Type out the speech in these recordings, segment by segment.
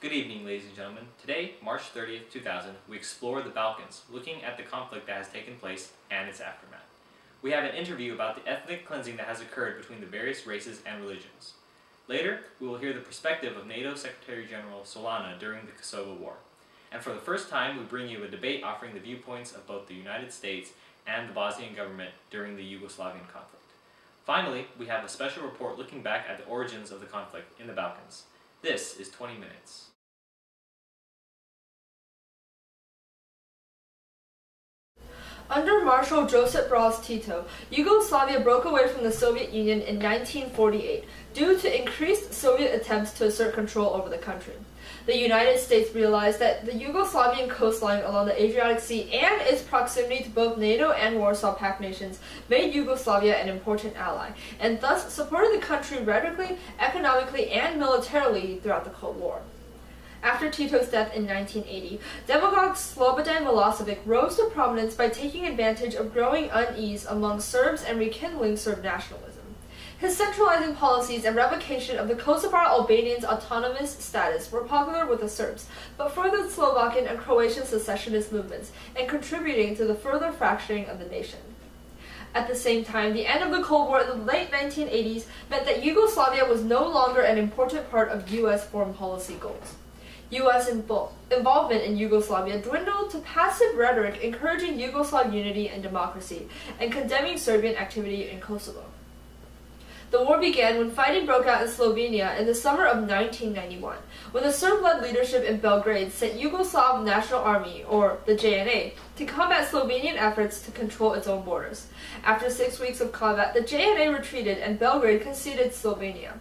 Good evening, ladies and gentlemen. Today, March 30th, 2000, we explore the Balkans, looking at the conflict that has taken place and its aftermath. We have an interview about the ethnic cleansing that has occurred between the various races and religions. Later, we will hear the perspective of NATO Secretary General Solana during the Kosovo War. And for the first time, we bring you a debate offering the viewpoints of both the United States and the Bosnian government during the Yugoslavian conflict. Finally, we have a special report looking back at the origins of the conflict in the Balkans. This is 20 Minutes. Under Marshal Josip Broz Tito, Yugoslavia broke away from the Soviet Union in 1948 due to increased Soviet attempts to assert control over the country. The United States realized that the Yugoslavian coastline along the Adriatic Sea and its proximity to both NATO and Warsaw Pact nations made Yugoslavia an important ally, and thus supported the country rhetorically, economically, and militarily throughout the Cold War. After Tito's death in 1980, demagogue Slobodan Milosevic rose to prominence by taking advantage of growing unease among Serbs and rekindling Serb nationalism. His centralizing policies and revocation of the Kosovar Albanians' autonomous status were popular with the Serbs, but furthered Slovakian and Croatian secessionist movements and contributing to the further fracturing of the nation. At the same time, the end of the Cold War in the late 1980s meant that Yugoslavia was no longer an important part of U.S. foreign policy goals. U.S. involvement in Yugoslavia dwindled to passive rhetoric encouraging Yugoslav unity and democracy, and condemning Serbian activity in Kosovo. The war began when fighting broke out in Slovenia in the summer of 1991, when the Serb-led leadership in Belgrade sent Yugoslav National Army, or the JNA, to combat Slovenian efforts to control its own borders. After 6 weeks of combat, the JNA retreated and Belgrade conceded Slovenia.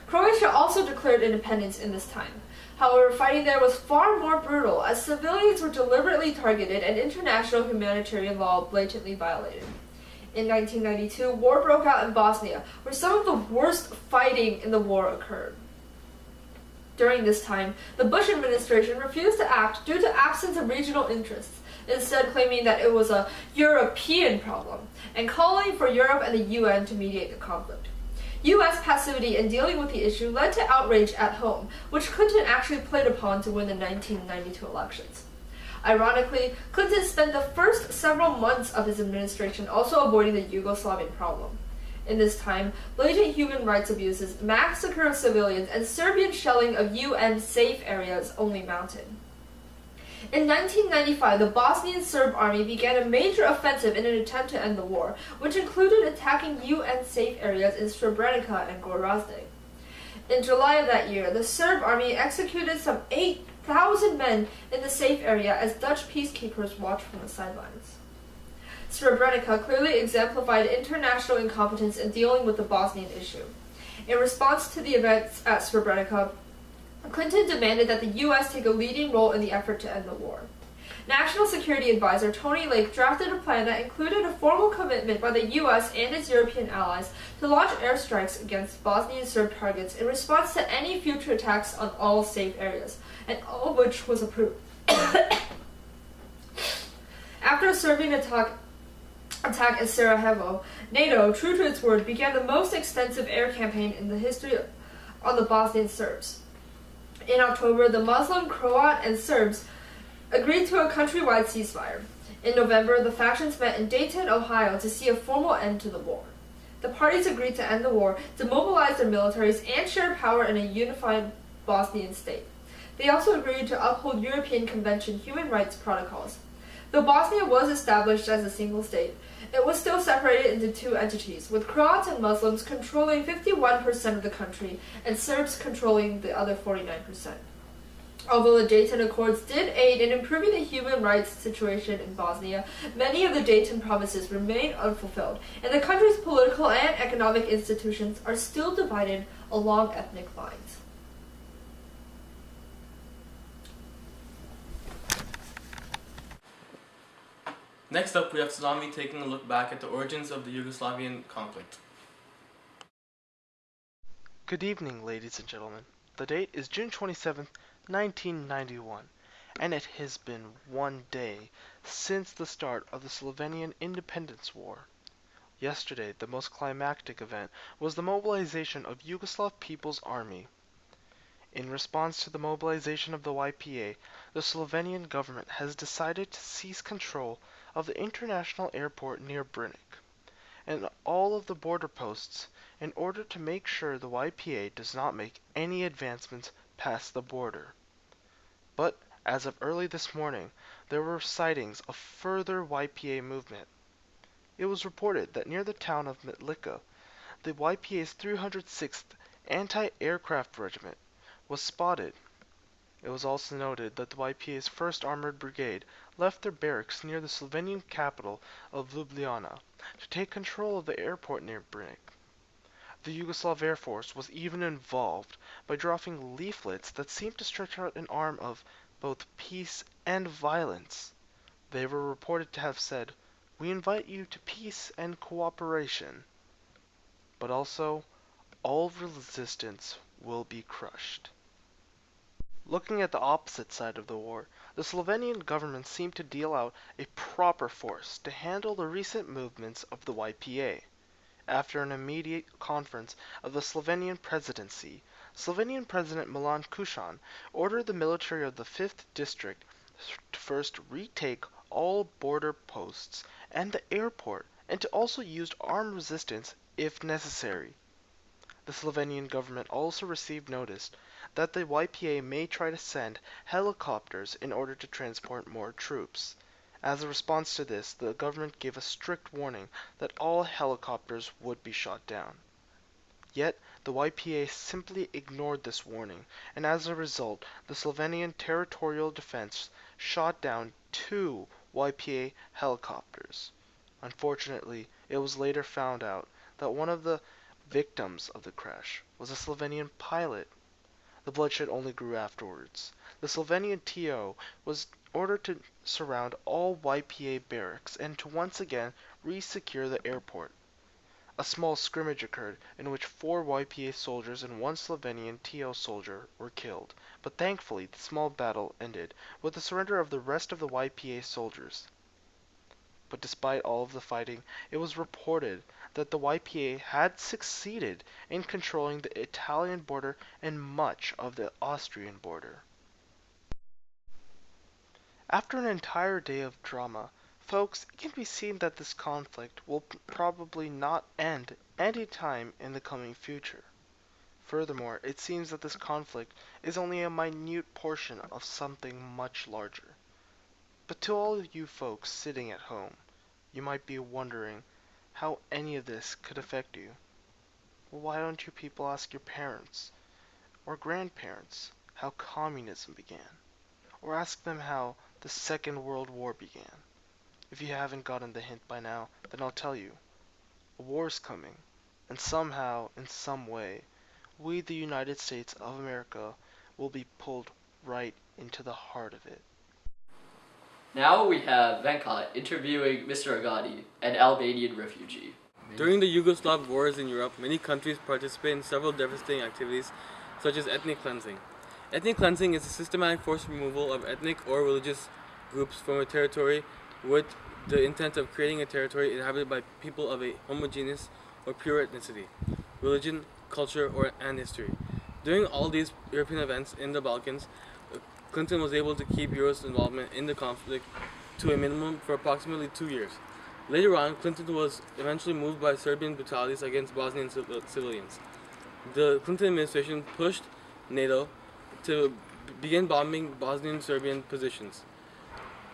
Croatia also declared independence in this time. However, fighting there was far more brutal, as civilians were deliberately targeted and international humanitarian law blatantly violated. In 1992, war broke out in Bosnia, where some of the worst fighting in the war occurred. During this time, the Bush administration refused to act due to absence of regional interests, instead claiming that it was a European problem, and calling for Europe and the UN to mediate the conflict. U.S. passivity in dealing with the issue led to outrage at home, which Clinton actually played upon to win the 1992 elections. Ironically, Clinton spent the first several months of his administration also avoiding the Yugoslavian problem. In this time, blatant human rights abuses, massacre of civilians, and Serbian shelling of UN safe areas only mounted. In 1995, the Bosnian Serb army began a major offensive in an attempt to end the war, which included attacking UN safe areas in Srebrenica and Gorazde. In July of that year, the Serb army executed some 8,000 men in the safe area as Dutch peacekeepers watched from the sidelines. Srebrenica clearly exemplified international incompetence in dealing with the Bosnian issue. In response to the events at Srebrenica, Clinton demanded that the U.S. take a leading role in the effort to end the war. National Security Advisor Tony Lake drafted a plan that included a formal commitment by the U.S. and its European allies to launch airstrikes against Bosnian Serb targets in response to any future attacks on all safe areas, and all of which was approved. After a Serbian attack in Sarajevo, NATO, true to its word, began the most extensive air campaign in the history on the Bosnian Serbs. In October, the Muslim, Croat, and Serbs agreed to a countrywide ceasefire. In November, the factions met in Dayton, Ohio to see a formal end to the war. The parties agreed to end the war, demobilize their militaries, and share power in a unified Bosnian state. They also agreed to uphold European Convention human rights protocols. Though Bosnia was established as a single state, it was still separated into two entities, with Croats and Muslims controlling 51% of the country and Serbs controlling the other 49%. Although the Dayton Accords did aid in improving the human rights situation in Bosnia, many of the Dayton promises remain unfulfilled, and the country's political and economic institutions are still divided along ethnic lines. Next up, we have Tsunami taking a look back at the origins of the Yugoslavian conflict. Good evening, ladies and gentlemen. The date is June 27th, 1991, and it has been 1 day since the start of the Slovenian Independence War. Yesterday, the most climactic event was the mobilization of Yugoslav People's Army. In response to the mobilization of the YPA, the Slovenian government has decided to seize control of the international airport near Brnik and all of the border posts in order to make sure the YPA does not make any advancements past the border. But as of early this morning, there were sightings of further YPA movement. It was reported that near the town of Metlika, the YPA's 306th Anti-Aircraft Regiment was spotted. It was also noted that the YPA's 1st Armored Brigade left their barracks near the Slovenian capital of Ljubljana to take control of the airport near Brnik. The Yugoslav Air Force was even involved by dropping leaflets that seemed to stretch out an arm of both peace and violence. They were reported to have said, "We invite you to peace and cooperation," but also, "All resistance will be crushed." Looking at the opposite side of the war, the Slovenian government seemed to deal out a proper force to handle the recent movements of the YPA. After an immediate conference of the Slovenian presidency, Slovenian President Milan Kučan ordered the military of the 5th District to first retake all border posts and the airport, and to also use armed resistance if necessary. The Slovenian government also received notice that the YPA may try to send helicopters in order to transport more troops. As a response to this, the government gave a strict warning that all helicopters would be shot down. Yet, the YPA simply ignored this warning, and as a result, the Slovenian Territorial Defense shot down 2 YPA helicopters. Unfortunately, it was later found out that one of the victims of the crash was a Slovenian pilot. The bloodshed only grew afterwards. The Slovenian TO was ordered to surround all YPA barracks and to once again re-secure the airport. A small scrimmage occurred in which 4 YPA soldiers and 1 Slovenian TO soldier were killed, but thankfully the small battle ended with the surrender of the rest of the YPA soldiers. But despite all of the fighting, it was reported that the YPA had succeeded in controlling the Italian border and much of the Austrian border. After an entire day of drama, folks, it can be seen that this conflict will probably not end any time in the coming future. Furthermore, it seems that this conflict is only a minute portion of something much larger. But to all of you folks sitting at home, you might be wondering how any of this could affect you. Well, why don't you people ask your parents or grandparents how communism began? Or ask them how the Second World War began? If you haven't gotten the hint by now, then I'll tell you. A war's coming, and somehow, in some way, we, the United States of America, will be pulled right into the heart of it. Now we have Venkat interviewing Mr. Agadi, an Albanian refugee. During the Yugoslav wars in Europe, many countries participate in several devastating activities, such as ethnic cleansing. Ethnic cleansing is the systematic forced removal of ethnic or religious groups from a territory with the intent of creating a territory inhabited by people of a homogeneous or pure ethnicity, religion, culture, and history. During all these European events in the Balkans, Clinton was able to keep Euro's involvement in the conflict to a minimum for approximately 2 years. Later on, Clinton was eventually moved by Serbian brutalities against Bosnian civilians. The Clinton administration pushed NATO to begin bombing Bosnian Serbian positions.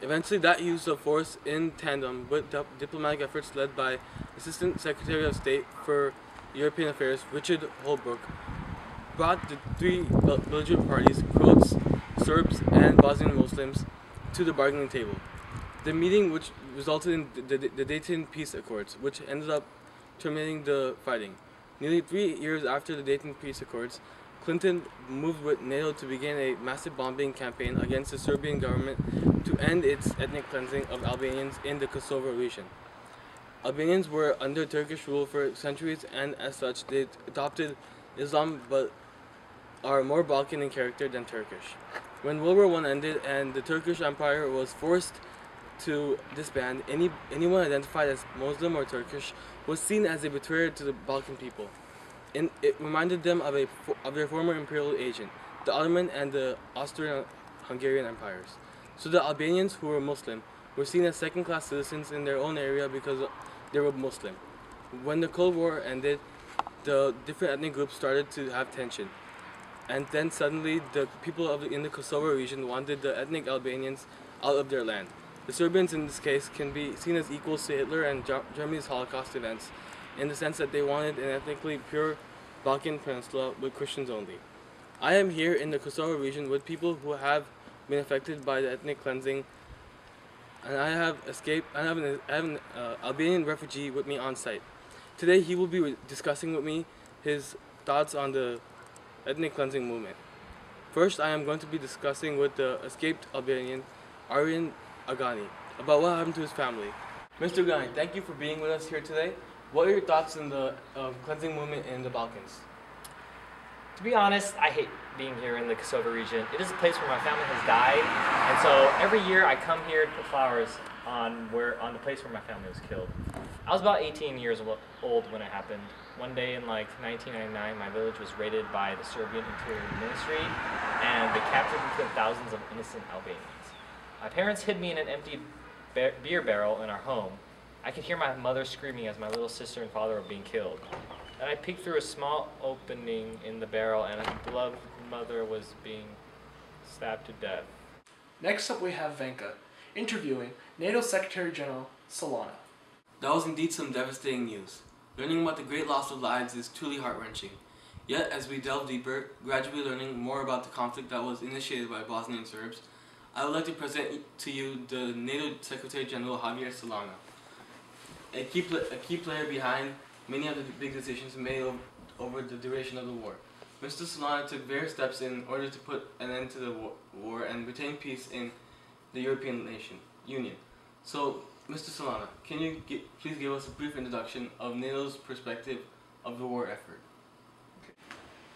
Eventually, that use of force, in tandem with diplomatic efforts led by Assistant Secretary of State for European Affairs Richard Holbrooke, brought the 3 belligerent parties, Croats, Serbs, and Bosnian Muslims, to the bargaining table. The meeting, which resulted in the Dayton Peace Accords, which ended up terminating the fighting. Nearly 3 years after the Dayton Peace Accords, Clinton moved with NATO to begin a massive bombing campaign against the Serbian government to end its ethnic cleansing of Albanians in the Kosovo region. Albanians were under Turkish rule for centuries, and as such, they adopted Islam but are more Balkan in character than Turkish. When World War I ended and the Turkish Empire was forced to disband, anyone identified as Muslim or Turkish was seen as a betrayer to the Balkan people. It reminded them of their former imperial agent, the Ottoman and the Austrian-Hungarian empires. So the Albanians, who were Muslim, were seen as second-class citizens in their own area because they were Muslim. When the Cold War ended, the different ethnic groups started to have tension. And then suddenly, the people in the Kosovo region wanted the ethnic Albanians out of their land. The Serbians, in this case, can be seen as equals to Hitler and Germany's Holocaust events, in the sense that they wanted an ethnically pure Balkan peninsula with Christians only. I am here in the Kosovo region with people who have been affected by the ethnic cleansing, and I have an Albanian refugee with me on site. Today he will be discussing with me his thoughts on the ethnic cleansing movement. First, I am going to be discussing with the escaped Albanian, Aryan Agani, about what happened to his family. Mr. Agani, thank you for being with us here today. What are your thoughts on the cleansing movement in the Balkans? To be honest, I hate being here in the Kosovo region. It is a place where my family has died, and so every year I come here to put flowers on the place where my family was killed. I was about 18 years old when it happened. One day in 1999, my village was raided by the Serbian Interior Ministry, and they captured and killed thousands of innocent Albanians. My parents hid me in an empty beer barrel in our home. I could hear my mother screaming as my little sister and father were being killed. Then I peeked through a small opening in the barrel, and a beloved mother was being stabbed to death. Next up we have Venka, interviewing NATO Secretary General Solana. That was indeed some devastating news. Learning about the great loss of lives is truly heart-wrenching. Yet, as we delve deeper, gradually learning more about the conflict that was initiated by Bosnian Serbs, I would like to present to you the NATO Secretary General Javier Solana, a key player behind many of the big decisions made over the duration of the war. Mr. Solana took various steps in order to put an end to the war and retain peace in the European Union. So, Mr. Solana, can you please give us a brief introduction of NATO's perspective of the war effort?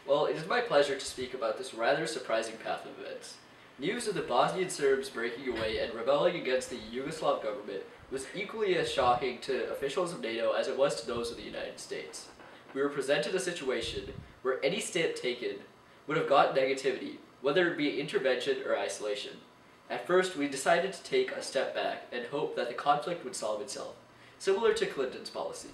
Well, it is my pleasure to speak about this rather surprising path of events. News of the Bosnian Serbs breaking away and rebelling against the Yugoslav government was equally as shocking to officials of NATO as it was to those of the United States. We were presented a situation where any step taken would have got negativity, whether it be intervention or isolation. At first, we decided to take a step back and hope that the conflict would solve itself, similar to Clinton's policy.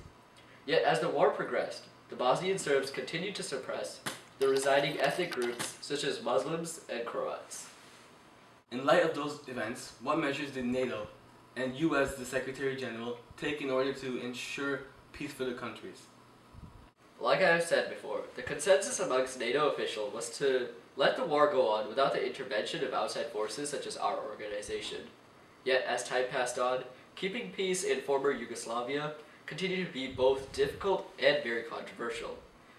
Yet as the war progressed, the Bosnian Serbs continued to suppress the residing ethnic groups such as Muslims and Croats. In light of those events, what measures did NATO and you as the Secretary General take in order to ensure peace for the countries? Like I have said before, the consensus amongst NATO officials was to let the war go on without the intervention of outside forces such as our organization. Yet, as time passed on, keeping peace in former Yugoslavia continued to be both difficult and very controversial.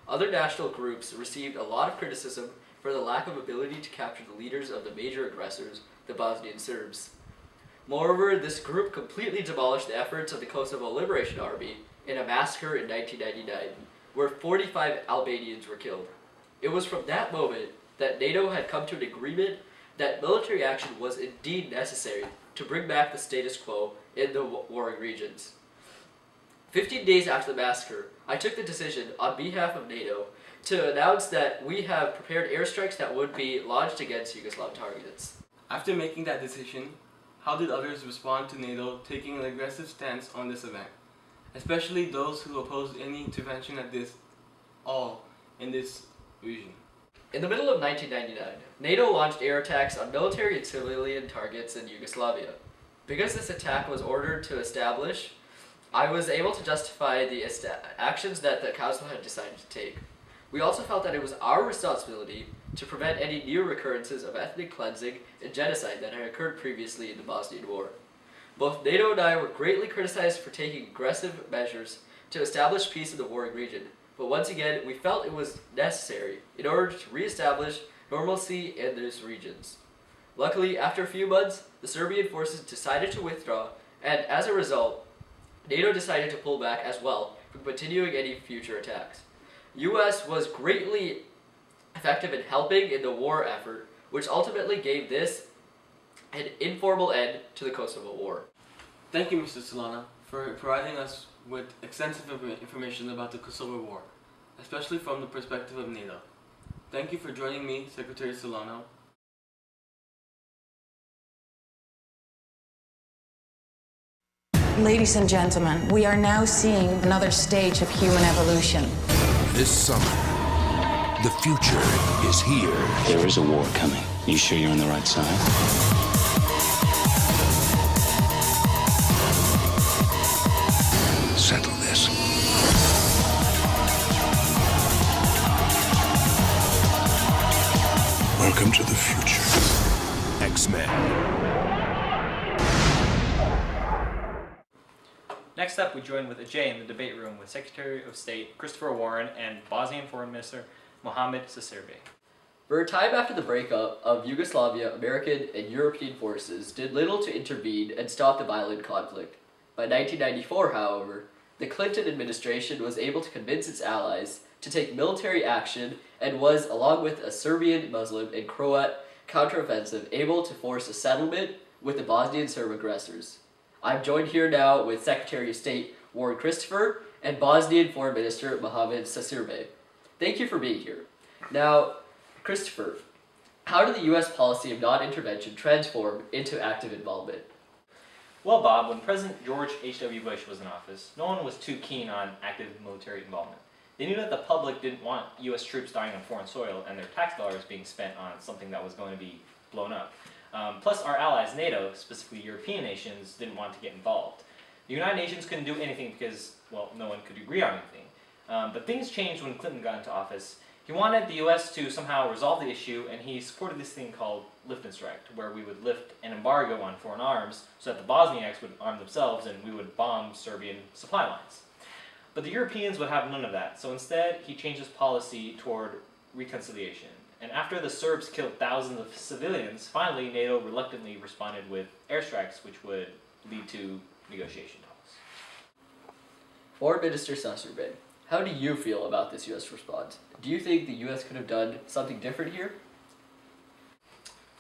Other national groups received a lot of criticism for the lack of ability to capture the leaders of the major aggressors, the Bosnian Serbs. Moreover, this group completely demolished the efforts of the Kosovo Liberation Army in a massacre in 1999, where 45 Albanians were killed. It was from that moment that NATO had come to an agreement that military action was indeed necessary to bring back the status quo in the warring regions. 15 days after the massacre, I took the decision on behalf of NATO to announce that we have prepared airstrikes that would be launched against Yugoslav targets. After making that decision, how did others respond to NATO taking an aggressive stance on this event, especially those who opposed any intervention at all in this region? In the middle of 1999, NATO launched air attacks on military and civilian targets in Yugoslavia. Because this attack was ordered to establish, I was able to justify the actions that the Council had decided to take. We also felt that it was our responsibility to prevent any new recurrences of ethnic cleansing and genocide that had occurred previously in the Bosnian War. Both NATO and I were greatly criticized for taking aggressive measures to establish peace in the warring region, but once again, we felt it was necessary in order to re-establish normalcy in those regions. Luckily, after a few months, the Serbian forces decided to withdraw, and as a result, NATO decided to pull back as well from continuing any future attacks. US was greatly effective in helping in the war effort, which ultimately gave this an informal end to the Kosovo War. Thank you, Mr. Solana, for providing us with extensive information about the Kosovo War, especially from the perspective of NATO. Thank you for joining me, Secretary Solano. Ladies and gentlemen, we are now seeing another stage of human evolution. This summer, the future is here. There is a war coming. You sure you're on the right side? Settle this. Welcome to the future. X-Men. Next up, we join with Ajay in the debate room with Secretary of State Christopher Warren and Bosnian Foreign Minister Mohamed Sasirbe. For a time after the breakup of Yugoslavia, American and European forces did little to intervene and stop the violent conflict. By 1994, however, the Clinton administration was able to convince its allies to take military action and was, along with a Serbian, Muslim, and Croat counteroffensive, able to force a settlement with the Bosnian Serb aggressors. I'm joined here now with Secretary of State Warren Christopher and Bosnian Foreign Minister Mohamed Sasirbe. Thank you for being here. Now, Christopher, how did the U.S. policy of non-intervention transform into active involvement? Well, Bob, when President George H.W. Bush was in office, no one was too keen on active military involvement. They knew that the public didn't want U.S. troops dying on foreign soil and their tax dollars being spent on something that was going to be blown up. Plus, our allies, NATO, specifically European nations, didn't want to get involved. The United Nations couldn't do anything because, well, no one could agree on anything. But things changed when Clinton got into office. He wanted the U.S. to somehow resolve the issue, and he supported this thing called lift and strike, where we would lift an embargo on foreign arms so that the Bosniaks would arm themselves and we would bomb Serbian supply lines. But the Europeans would have none of that, so instead he changed his policy toward reconciliation. And after the Serbs killed thousands of civilians, finally NATO reluctantly responded with airstrikes, which would lead to negotiation talks. Foreign Minister Sasirbe, how do you feel about this U.S. response? Do you think the U.S. could have done something different here?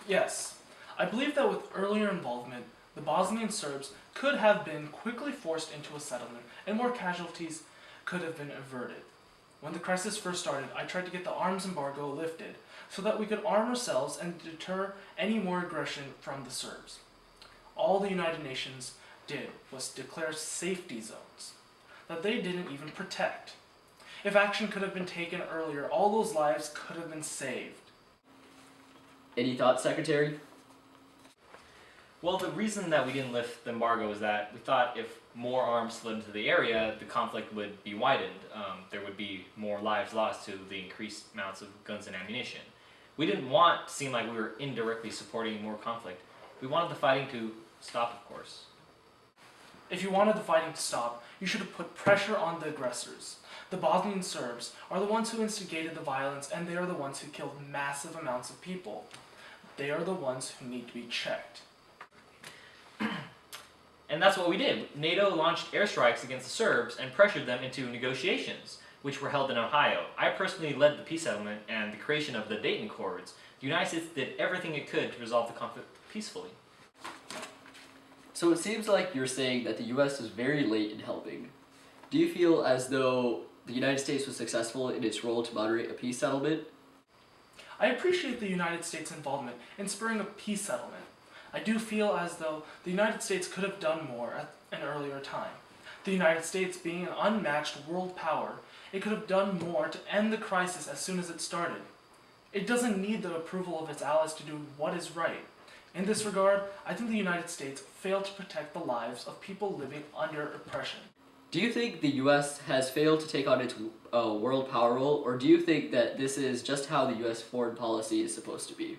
Yes. I believe that with earlier involvement, the Bosnian Serbs could have been quickly forced into a settlement and more casualties could have been averted. When the crisis first started, I tried to get the arms embargo lifted so that we could arm ourselves and deter any more aggression from the Serbs. All the United Nations did was declare safety zones that they didn't even protect. If action could have been taken earlier, all those lives could have been saved. Any thoughts, Secretary? Well, the reason that we didn't lift the embargo is that we thought if more arms slid into the area, the conflict would be widened. There would be more lives lost to the increased amounts of guns and ammunition. We didn't want to seem like we were indirectly supporting more conflict. We wanted the fighting to stop, of course. If you wanted the fighting to stop, you should have put pressure on the aggressors. The Bosnian Serbs are the ones who instigated the violence, and they are the ones who killed massive amounts of people. They are the ones who need to be checked. And that's what we did. NATO launched airstrikes against the Serbs and pressured them into negotiations, which were held in Ohio. I personally led the peace settlement and the creation of the Dayton Accords. The United States did everything it could to resolve the conflict peacefully. So it seems like you're saying that the U.S. was very late in helping. Do you feel as though the United States was successful in its role to moderate a peace settlement? I appreciate the United States' involvement in spurring a peace settlement. I do feel as though the United States could have done more at an earlier time. The United States being an unmatched world power, it could have done more to end the crisis as soon as it started. It doesn't need the approval of its allies to do what is right. In this regard, I think the United States failed to protect the lives of people living under oppression. Do you think the U.S. has failed to take on its world power role, or do you think that this is just how the U.S. foreign policy is supposed to be?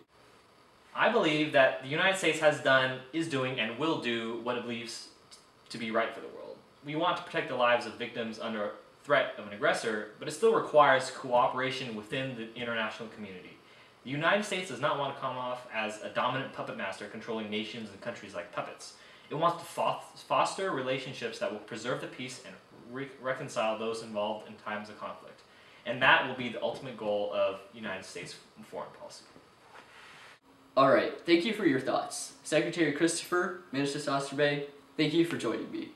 I believe that the United States has done, is doing, and will do what it believes to be right for the world. We want to protect the lives of victims under threat of an aggressor, but it still requires cooperation within the international community. The United States does not want to come off as a dominant puppet master controlling nations and countries like puppets. It wants to foster relationships that will preserve the peace and reconcile those involved in times of conflict. And that will be the ultimate goal of United States foreign policy. All right, thank you for your thoughts. Secretary Christopher, Minister Sasirbe, thank you for joining me.